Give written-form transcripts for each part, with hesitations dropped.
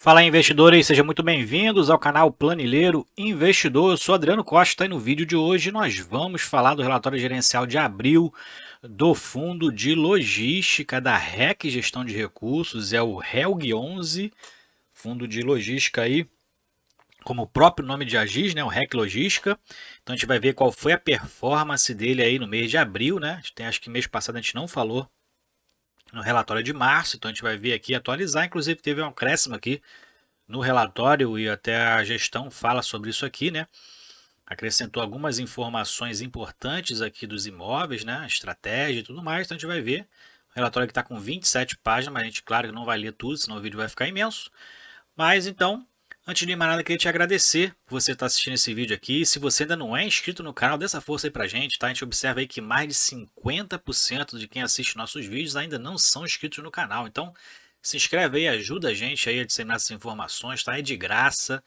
Fala investidores, sejam muito bem-vindos ao canal Planilheiro Investidor. Eu sou Adriano Costa e no vídeo de hoje nós vamos falar do relatório gerencial de abril do Fundo de Logística da REC Gestão de Recursos, é o RELG 11, Fundo de Logística aí, como o próprio nome já diz, né, o REC Logística. Então a gente vai ver qual foi a performance dele aí no mês de abril, né? Acho que mês passado a gente não falou no relatório de março, então a gente vai ver aqui atualizar, inclusive teve um acréscimo aqui no relatório e até a gestão fala sobre isso aqui, né? Acrescentou algumas informações importantes aqui dos imóveis, né? Estratégia e tudo mais, então a gente vai ver. O relatório que está com 27 páginas, mas a gente, claro, que não vai ler tudo, senão o vídeo vai ficar imenso. Mas então, antes de mais nada, queria te agradecer por você estar assistindo esse vídeo aqui. Se você ainda não é inscrito no canal, dê essa força aí pra gente, tá? A gente observa aí que mais de 50% de quem assiste nossos vídeos ainda não são inscritos no canal. Então, se inscreve aí, ajuda a gente aí a disseminar essas informações, tá? É de graça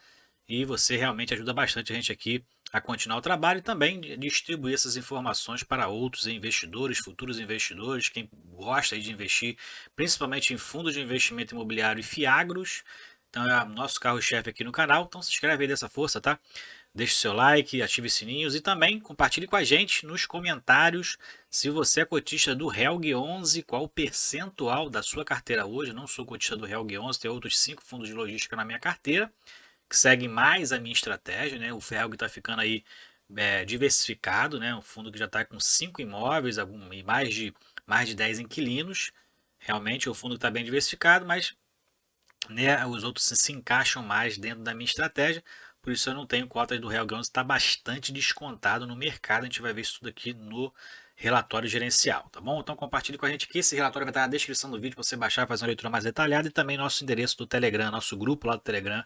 e você realmente ajuda bastante a gente aqui a continuar o trabalho e também distribuir essas informações para outros investidores, futuros investidores, quem gosta de investir, principalmente em fundos de investimento imobiliário e fiagros. Então é o nosso carro-chefe aqui no canal, então se inscreve aí dessa força, tá? Deixe o seu like, ative os sininhos e também compartilhe com a gente nos comentários se você é cotista do RELG 11, qual o percentual da sua carteira hoje. Eu não sou cotista do RELG 11, tem outros 5 fundos de logística na minha carteira que seguem mais a minha estratégia, né? O RELG está ficando aí diversificado, né? Um fundo que já está com 5 imóveis e mais de 10 inquilinos. Realmente o fundo está bem diversificado, mas né, os outros se encaixam mais dentro da minha estratégia, por isso eu não tenho cotas do Real Grãos, está bastante descontado no mercado, a gente vai ver isso tudo aqui no relatório gerencial, tá bom? Então compartilhe com a gente aqui, esse relatório vai estar na descrição do vídeo para você baixar e fazer uma leitura mais detalhada e também nosso endereço do Telegram, nosso grupo lá do Telegram,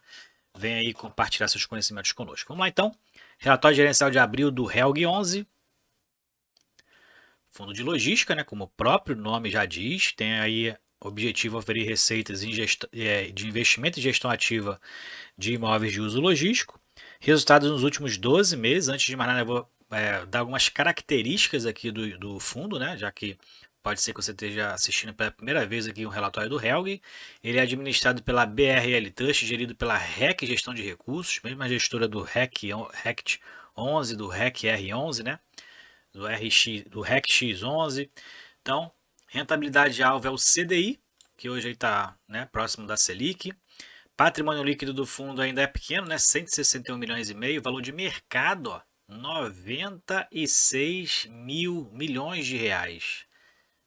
vem aí compartilhar seus conhecimentos conosco. Vamos lá então, relatório gerencial de abril do RELG 11, fundo de logística, né, como o próprio nome já diz, tem aí objetivo oferir receitas de investimento e gestão ativa de imóveis de uso logístico. Resultados nos últimos 12 meses. Antes de mais nada, eu vou dar algumas características aqui do fundo, né? Já que pode ser que você esteja assistindo pela primeira vez aqui um relatório do HELG. Ele é administrado pela BRL Trust, gerido pela REC Gestão de Recursos, mesma gestora do REC 11, do REC R11, né? Do REC X11. Então, rentabilidade alvo é o CDI, que hoje está, né, próximo da Selic. Patrimônio líquido do fundo ainda é pequeno, né? 161 milhões e meio. Valor de mercado, ó, 96 mil milhões de reais.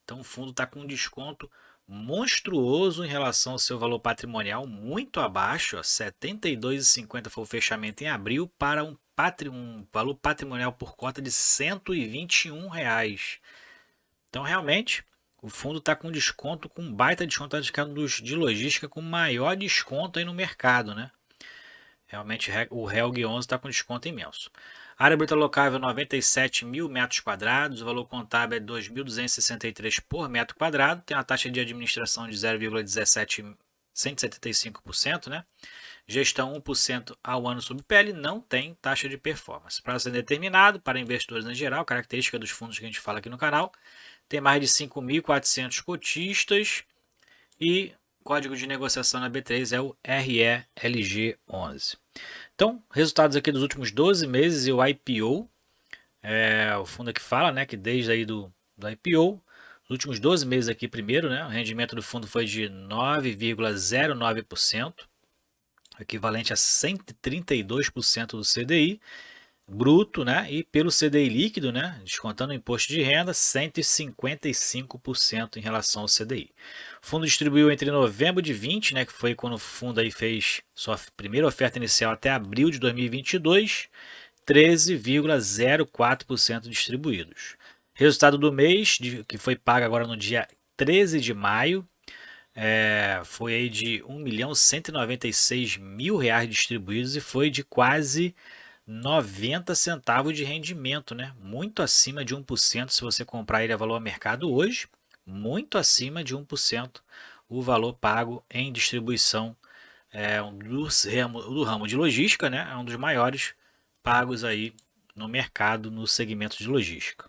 Então o fundo está com um desconto monstruoso em relação ao seu valor patrimonial, muito abaixo, 72,50 foi o fechamento em abril para um valor patrimonial por cota de R$ 121 reais. Então realmente o fundo está com desconto, com baita desconto, está dos de logística com maior desconto aí no mercado, né? Realmente o RELG 11 está com desconto imenso. Área bruta locável 97 mil metros quadrados, o valor contábil é 2.263 por metro quadrado, tem uma taxa de administração de 0,175%, né? Gestão 1% ao ano sob PL, não tem taxa de performance. Prazo indeterminado para investidores em geral, característica dos fundos que a gente fala aqui no canal. Tem mais de 5.400 cotistas e código de negociação na B3 é o RELG11. Então, resultados aqui dos últimos 12 meses e o IPO, o fundo aqui fala, né, que desde aí do IPO, nos últimos 12 meses aqui primeiro, né, o rendimento do fundo foi de 9,09%, equivalente a 132% do CDI bruto, né, e pelo CDI líquido, né, descontando o imposto de renda, 155% em relação ao CDI. O fundo distribuiu entre novembro de 20, né, que foi quando o fundo aí fez sua primeira oferta inicial, até abril de 2022, 13,04% distribuídos. Resultado do mês, que foi pago agora no dia 13 de maio, foi aí de R$ 1.196.000 reais distribuídos e foi de quase 90 centavos de rendimento, né? Muito acima de 1% se você comprar ele a valor mercado hoje, muito acima de 1% o valor pago em distribuição do ramo de logística, né? É um dos maiores pagos aí no mercado no segmento de logística.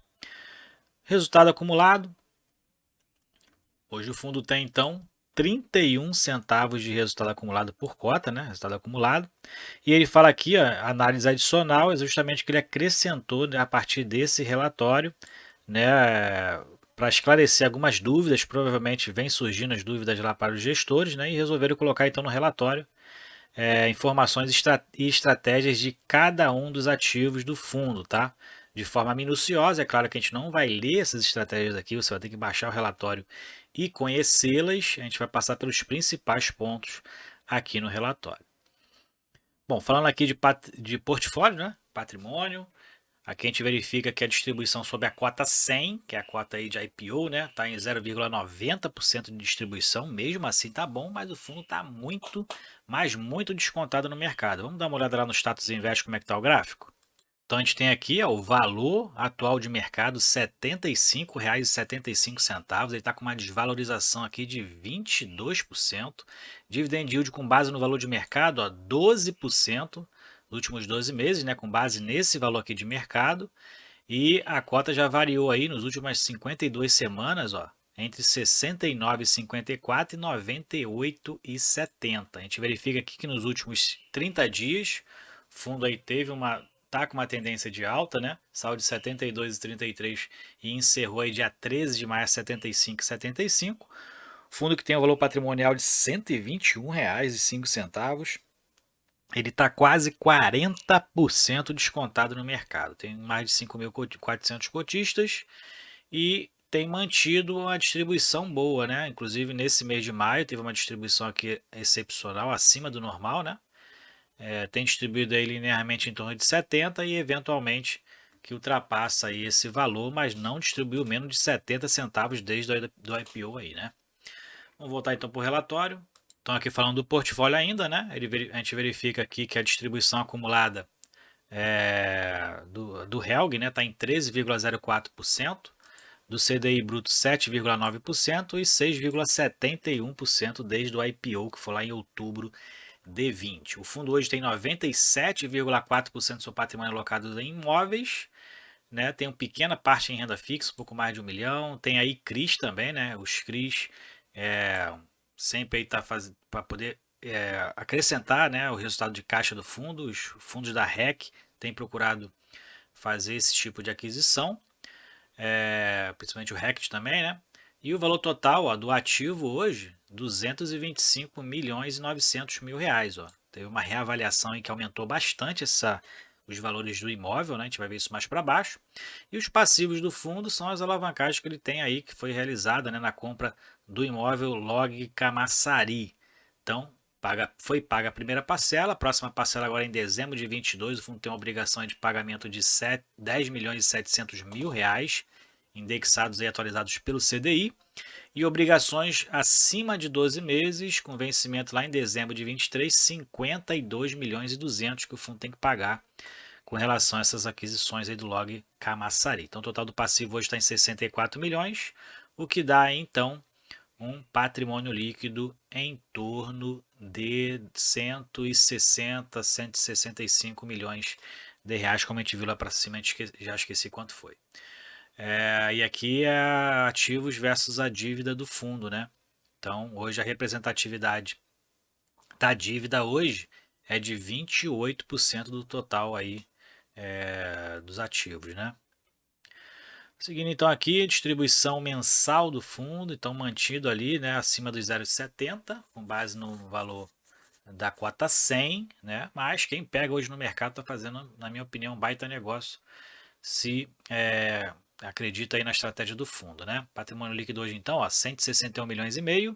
Resultado acumulado, hoje o fundo tem então 31 centavos de resultado acumulado por cota, né? Resultado acumulado. E ele fala aqui, ó, análise adicional, é justamente que ele acrescentou, né, a partir desse relatório, né, para esclarecer algumas dúvidas, provavelmente vem surgindo as dúvidas lá para os gestores, né, e resolveram colocar então no relatório informações e estratégias de cada um dos ativos do fundo, tá? De forma minuciosa, é claro que a gente não vai ler essas estratégias aqui, você vai ter que baixar o relatório e conhecê-las. A gente vai passar pelos principais pontos aqui no relatório. Bom, falando aqui de portfólio, né? Patrimônio, aqui a gente verifica que a distribuição sob a cota 100, que é a cota aí de IPO, né, está em 0,90% de distribuição, mesmo assim tá bom, mas o fundo está muito, mas muito descontado no mercado. Vamos dar uma olhada lá no status invest, como é que está o gráfico? Então a gente tem aqui ó, o valor atual de mercado R$ 75,75, ele está com uma desvalorização aqui de 22%, dividend yield com base no valor de mercado, ó, 12%, nos últimos 12 meses, né, com base nesse valor aqui de mercado, e a cota já variou aí nos últimas 52 semanas, ó, entre 69,54 e 98,70. A gente verifica aqui que nos últimos 30 dias, o fundo aí teve tá com uma tendência de alta, né? Saiu de 72,33 e encerrou aí dia 13 de maio a 75,75. Fundo que tem um valor patrimonial de R$ 121,05. Ele está quase 40% descontado no mercado. Tem mais de 5.400 cotistas e tem mantido uma distribuição boa, né? Inclusive nesse mês de maio teve uma distribuição aqui excepcional, acima do normal, né? Tem distribuído aí linearmente em torno de 70 e eventualmente que ultrapassa aí esse valor, mas não distribuiu menos de 70 centavos desde o do IPO aí, né? Vamos voltar então para o relatório. Então aqui falando do portfólio ainda, né? A gente verifica aqui que a distribuição acumulada do Helg, né, está em 13,04%, do CDI bruto 7,9% e 6,71% desde o IPO, que foi lá em outubro de 20. O fundo hoje tem 97,4% do seu patrimônio alocado em imóveis, né? Tem uma pequena parte em renda fixa, um pouco mais de 1 milhão. Tem aí CRIs também, né? Os CRIs sempre está fazendo para poder acrescentar, né, o resultado de caixa do fundo. Os fundos da REC têm procurado fazer esse tipo de aquisição, principalmente o RECT também, né? E o valor total ó, do ativo hoje, 225 milhões e 900 mil reais. Ó. Teve uma reavaliação aí que aumentou bastante os valores do imóvel, né? A gente vai ver isso mais para baixo. E os passivos do fundo são as alavancagens que ele tem aí, que foi realizada, né, na compra do imóvel Log Camaçari. Então, foi paga a primeira parcela, a próxima parcela agora em dezembro de 22, o fundo tem uma obrigação de pagamento de 10 milhões e 700 mil reais, indexados e atualizados pelo CDI, e obrigações acima de 12 meses, com vencimento lá em dezembro de 23, 52 milhões e 200 que o fundo tem que pagar com relação a essas aquisições aí do Log Camaçari. Então o total do passivo hoje está em 64 milhões, o que dá então um patrimônio líquido em torno de 160, 165 milhões de reais, como a gente viu lá para cima, já esqueci quanto foi. E aqui é ativos versus a dívida do fundo, né? Então, hoje a representatividade da dívida hoje é de 28% do total aí dos ativos, né? Seguindo então aqui, a distribuição mensal do fundo, então mantido ali, né, acima dos 0,70, com base no valor da cota 100, né? Mas quem pega hoje no mercado está fazendo, na minha opinião, um baita negócio, se acredita aí na estratégia do fundo, né? Patrimônio líquido hoje então, ó, 161 milhões e meio.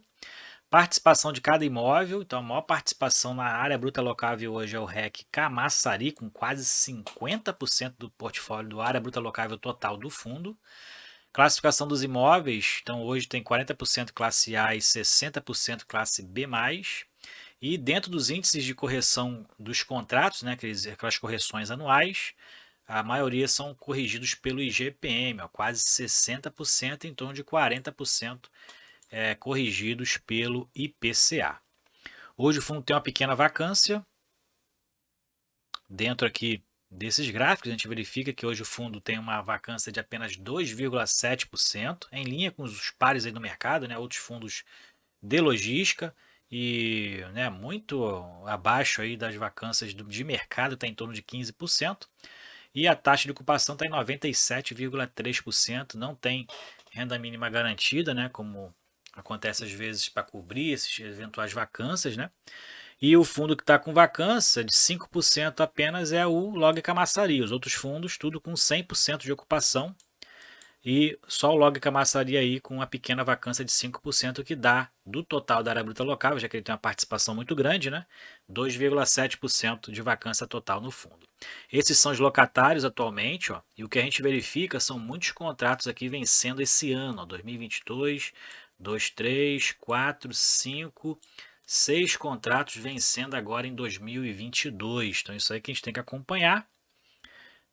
Participação de cada imóvel, então a maior participação na área bruta locável hoje é o REC Camaçari, com quase 50% do portfólio do área bruta locável total do fundo. Classificação dos imóveis, então hoje tem 40% classe A e 60% classe B+. E dentro dos índices de correção dos contratos, né, aquelas correções anuais, a maioria são corrigidos pelo IGPM, ó, quase 60%, em torno de 40% corrigidos pelo IPCA. Hoje o fundo tem uma pequena vacância. Dentro aqui desses gráficos, a gente verifica que hoje o fundo tem uma vacância de apenas 2,7%, em linha com os pares aí no mercado, né? Outros fundos de logística e, né, muito abaixo aí das vacâncias de mercado, está em torno de 15%. E a taxa de ocupação está em 97,3%. Não tem renda mínima garantida, né, como acontece às vezes para cobrir esses eventuais vacâncias, né? E o fundo que está com vacância de 5% apenas é o Log Camaçari. Os outros fundos, tudo com 100% de ocupação. E só o Log Camaçari aí com uma pequena vacância de 5% que dá do total da área bruta locável, já que ele tem uma participação muito grande, né? 2,7% de vacância total no fundo. Esses são os locatários atualmente, ó, e o que a gente verifica são muitos contratos aqui vencendo esse ano, ó, 2022, 2, 3, 4, 5, 6 contratos vencendo agora em 2022. Então isso aí que a gente tem que acompanhar,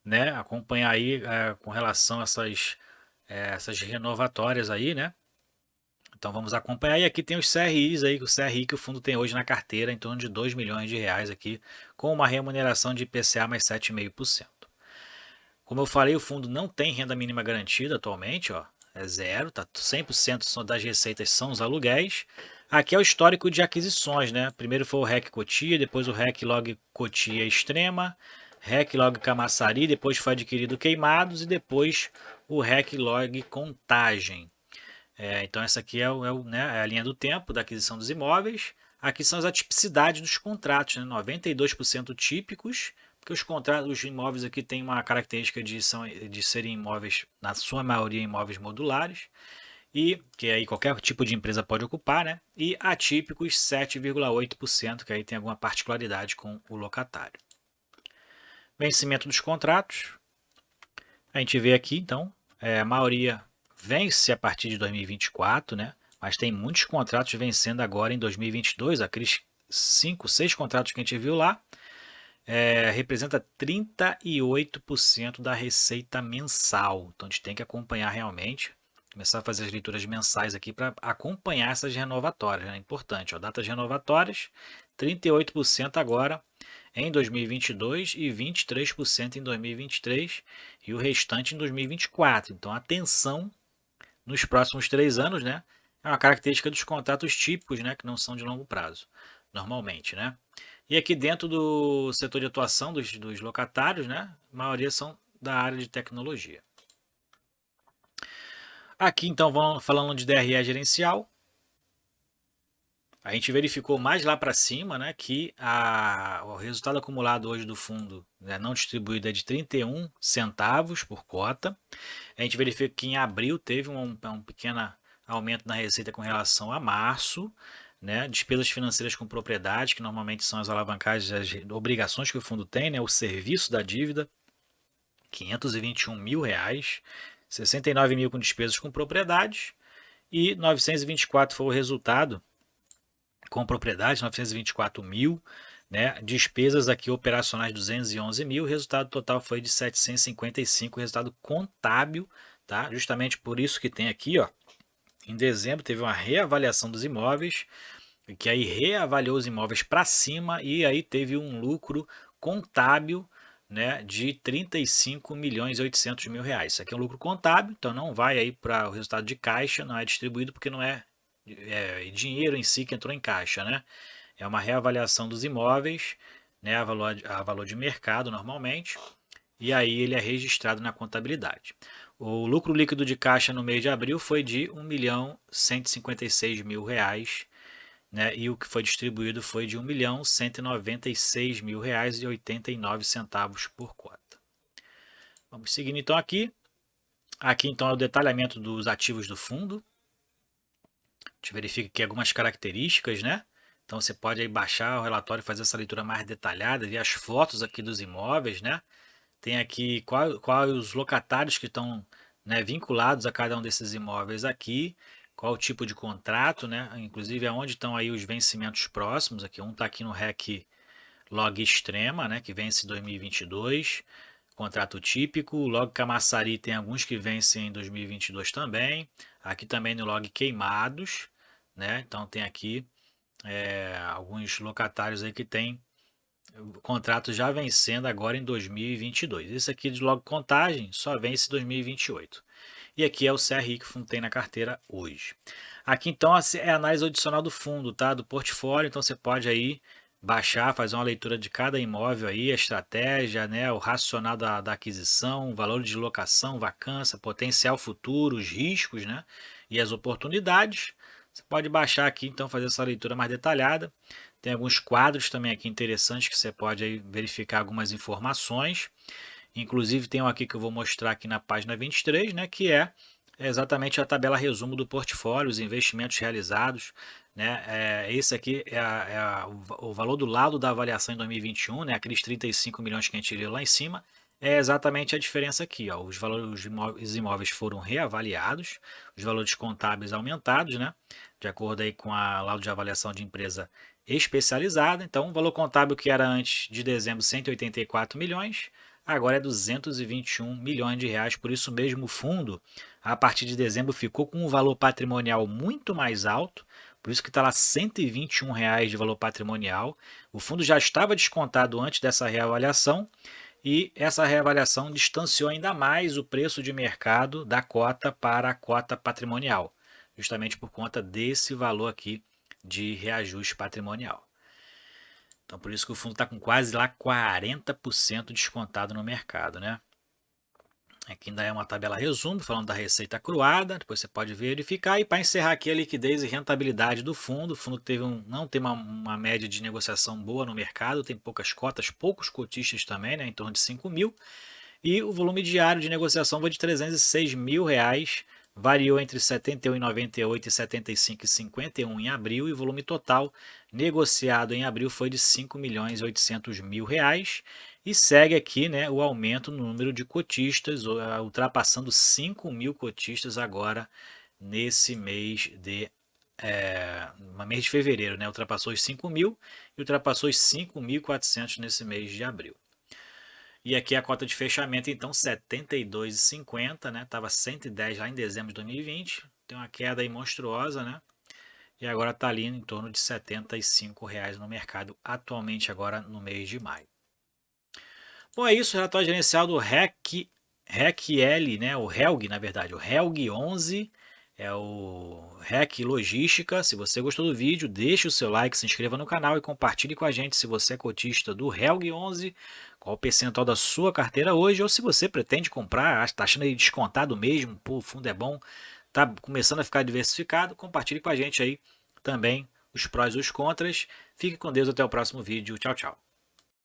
né? Acompanhar aí com relação a essas renovatórias aí, né? Então vamos acompanhar. E aqui tem os CRIs aí, o CRI que o fundo tem hoje na carteira, em torno de 2 milhões de reais aqui, com uma remuneração de IPCA mais 7,5%. Como eu falei, o fundo não tem renda mínima garantida atualmente, ó, é zero, tá 100% das receitas são os aluguéis. Aqui é o histórico de aquisições, né? Primeiro foi o REC Cotia, depois o REC Log Cotia Extrema, REC Log Camaçari, depois foi adquirido Queimados e depois o REC Log Contagem. Então essa aqui né, é a linha do tempo da aquisição dos imóveis. Aqui são as atipicidades dos contratos, né? 92% típicos, porque os imóveis aqui têm uma característica de serem imóveis, na sua maioria, imóveis modulares, e que aí qualquer tipo de empresa pode ocupar, né? E atípicos 7,8%, que aí tem alguma particularidade com o locatário. Vencimento dos contratos. A gente vê aqui, então, a maioria vence a partir de 2024, né? Mas tem muitos contratos vencendo agora em 2022. Aqueles 5, 6 contratos que a gente viu lá representa 38% da receita mensal. Então a gente tem que acompanhar realmente, começar a fazer as leituras mensais aqui para acompanhar essas renovatórias. É importante, ó, datas renovatórias, 38% agora em 2022 e 23% em 2023 e o restante em 2024. Então atenção nos próximos 3 anos, né? É uma característica dos contratos típicos, né, que não são de longo prazo, normalmente, né? E aqui dentro do setor de atuação dos locatários, né, a maioria são da área de tecnologia. Aqui então vamos falando de DRE gerencial. A gente verificou mais lá para cima, né, que o resultado acumulado hoje do fundo, né, não distribuído é de 31 centavos por cota. A gente verifica que em abril teve um pequeno aumento na receita com relação a março, né? Despesas financeiras com propriedade, que normalmente são as alavancagens, as obrigações que o fundo tem, né? O serviço da dívida, R$ 521 mil, 69 mil com despesas com propriedades e 924 foi o resultado com propriedade, 924 mil, né? Despesas aqui operacionais 211 mil, o resultado total foi de 755, resultado contábil, tá? Justamente por isso que tem aqui, ó, em dezembro teve uma reavaliação dos imóveis, que aí reavaliou os imóveis para cima e aí teve um lucro contábil, né, de 35 milhões e 800 mil reais. Isso aqui é um lucro contábil, então não vai aí para o resultado de caixa, não é distribuído porque não é dinheiro em si que entrou em caixa, né? É uma reavaliação dos imóveis, né, a valor de mercado normalmente, e aí ele é registrado na contabilidade. O lucro líquido de caixa no mês de abril foi de R$ 1.156.000, né, e o que foi distribuído foi de R$ 1.196.000,89 por cota. Vamos seguindo então aqui. Aqui então é o detalhamento dos ativos do fundo. A gente verifica aqui algumas características, né? Então você pode aí baixar o relatório e fazer essa leitura mais detalhada, ver as fotos aqui dos imóveis, né? Tem aqui quais os locatários que estão, né, vinculados a cada um desses imóveis aqui, qual o tipo de contrato, né? Inclusive aonde estão aí os vencimentos próximos. Aqui um está aqui no REC Log Extrema, né, que vence em 2022, contrato típico. O Log Camaçari tem alguns que vencem em 2022 também. Aqui também no Log Queimados, né? Então tem aqui alguns locatários aí que tem contrato já vencendo agora em 2022. Esse aqui de Log Contagem só vence em 2028. E aqui é o CRI que o fundo tem na carteira hoje. Aqui então é a análise adicional do fundo, tá? Do portfólio, então você pode aí baixar, fazer uma leitura de cada imóvel aí, a estratégia, né, o racional da aquisição, o valor de locação, vacância, potencial futuro, os riscos, né, e as oportunidades. Você pode baixar aqui então, fazer essa leitura mais detalhada. Tem alguns quadros também aqui interessantes que você pode aí verificar algumas informações. Inclusive tem um aqui que eu vou mostrar aqui na página 23, né, que é exatamente a tabela resumo do portfólio, os investimentos realizados, né? Esse aqui o valor do laudo da avaliação em 2021, né? Aqueles 35 milhões que a gente viu lá em cima, é exatamente a diferença aqui, ó. Os imóveis foram reavaliados, os valores contábeis aumentados, né? De acordo aí com a laudo de avaliação de empresa especializada. Então, o valor contábil que era antes de dezembro 184 milhões, agora é 221 milhões de reais. Por isso mesmo o fundo, a partir de dezembro, ficou com um valor patrimonial muito mais alto, por isso que está lá R$ 121 reais de valor patrimonial. O fundo já estava descontado antes dessa reavaliação, e essa reavaliação distanciou ainda mais o preço de mercado da cota para a cota patrimonial, justamente por conta desse valor aqui de reajuste patrimonial. Então, por isso que o fundo está com quase lá 40% descontado no mercado, né? Aqui ainda é uma tabela resumo, falando da receita acruada, depois você pode verificar. E para encerrar aqui a liquidez e rentabilidade do fundo, o fundo não tem uma média de negociação boa no mercado, tem poucas cotas, poucos cotistas também, né, em torno de 5 mil. E o volume diário de negociação foi de 306 mil reais, variou entre 71,98 e 75,51 em abril, e o volume total negociado em abril foi de 5 milhões e 800 mil reais, e segue aqui, né, o aumento no número de cotistas, ultrapassando 5 mil cotistas agora nesse mês de mês de fevereiro, né, ultrapassou os 5 mil e ultrapassou os 5.400 nesse mês de abril. E aqui a cota de fechamento, então, 72,50, né? Tava 110 lá em dezembro de 2020. Tem uma queda aí monstruosa, né? E agora está ali em torno de R$ 75 reais no mercado, atualmente agora no mês de maio. Bom, é isso, o relatório gerencial do REC-L, né? O HELG, na verdade, o HELG 11 é o REC Logística. Se você gostou do vídeo, deixe o seu like, se inscreva no canal e compartilhe com a gente se você é cotista do HELG 11, qual o percentual da sua carteira hoje, ou se você pretende comprar, está achando ele descontado mesmo, pô, o fundo é bom, está começando a ficar diversificado, compartilhe com a gente aí também os prós e os contras. Fique com Deus, até o próximo vídeo. Tchau, tchau.